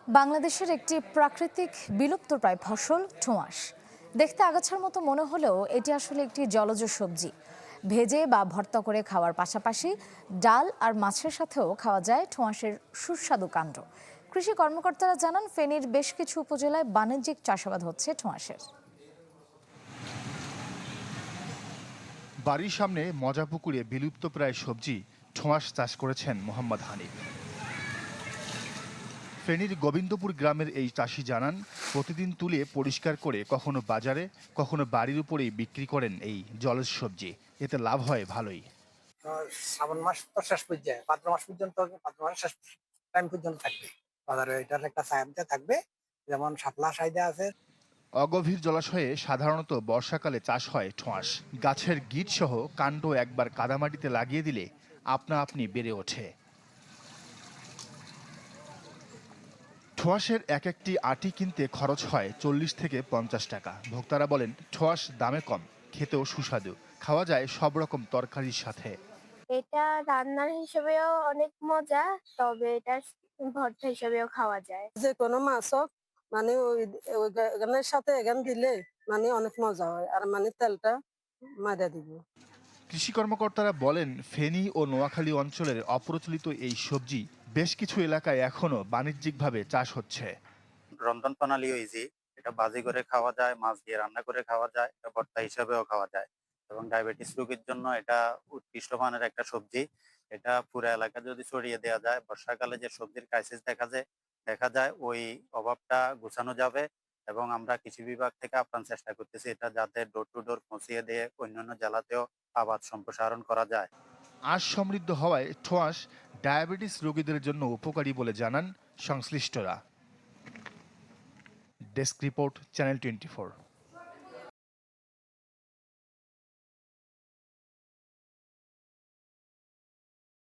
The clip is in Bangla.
বাংলাদেশের একটি প্রাকৃতিক বিলুপ্তপ্রায় ফসল ঠোঁয়াশ। দেখতে আগাছার মতো মনে হলেও এটি আসলে একটি জলজ সবজি। ভেজে বা ভর্তা করে খাওয়ার পাশাপাশি ডাল আর মাছের সাথেও খাওয়া যায় ঠোঁয়াশের সুস্বাদু কাণ্ড। কৃষি কর্মকর্তারা জানান, ফেনীর বেশ কিছু উপজেলায় বাণিজ্যিক চাষাবাদ হচ্ছে ঠোঁয়াশের। বাড়ির সামনে মজাপুকুরে বিলুপ্তপ্রায় সবজি ঠোঁয়াশ চাষ করেছেন মোহাম্মদ হানিফ। ফেনীর গোবিন্দপুর গ্রামের এই চাষি জানান, প্রতিদিন তুলে পরিষ্কার করে কখনো বাজারে কখনো বাড়ির উপরেই বিক্রি করেন এই জলজ সবজি। এতে লাভ হয় ভালোই। শ্রাবণ মাস তো শেষ পর্যায়ে, ভাদ্র মাস পর্যন্ত, ভাদ্র মাসের শেষ টাইম পর্যন্ত থাকবে বাজারে। এটার একটা চাহিদা থাকবে, যেমন শাপলা চাহিদা আছে। অগভীর জলাশয়ে সাধারণত বর্ষাকালে চাষ হয় ঠোঁয়াশ। গাছের গিট সহ কাণ্ড একবার কাদামাটিতে লাগিয়ে দিলে আপনা আপনি বেড়ে ওঠে। ঠোঁয়াশের এক একটি আটি কিনতে খরচ হয় 40 থেকে 50 টাকা। ভোক্তারা বলেন, ঠোঁয়াশ দামে কম, খেতেও সুস্বাদু, খাওয়া যায় সব রকম তরকারির সাথে। এটা রান্নার হিসেবেও অনেক মজা, তবে এটা ভর্তা হিসেবেও খাওয়া যায়। যে কোনো মাছ হোক, মানে ওই গানের সাথে এখান দিলে মানে অনেক মজা হয়, আর মানে তেলটা মাদা দিব। কৃষি কর্মকর্তারা বলেন, ফেনী ও নোয়াখালী অঞ্চলের অপ্রচলিত এই সবজি বেশ কিছু এলাকায় এখনো বাণিজ্যিকভাবে চাষ হচ্ছে। রন্ধন প্রণালীও ইজি। এটা ভাজি করে খাওয়া যায়, মাছ দিয়ে রান্না করে খাওয়া যায়, এটা ভর্তা হিসেবেও খাওয়া যায়। এবং ডায়াবেটিস রোগীর জন্য এটা উৎকৃষ্ট মানের একটা সবজি। এটা পুরো এলাকা যদি ছড়িয়ে দেওয়া যায়, বর্ষাকালে যে সবজির ক্রাইসিস দেখা যায় ওই অভাবটা ঘোচানো যাবে। এবং আমরা কৃষি বিভাগ থেকে আপ্রাণ চেষ্টা করতেছি এটা যাতে ডোর টু ডোর পৌঁছিয়ে দিয়ে অন্যান্য জেলাতেও আবাদ সম্প্রসারণ করা যায়। আঁশ সমৃদ্ধ হওয়ায় ঠোঁয়াশ ডায়াবেটিস রোগীদের জন্য উপকারী বলে জানান সংশ্লিষ্টরা। Desk report, channel 24।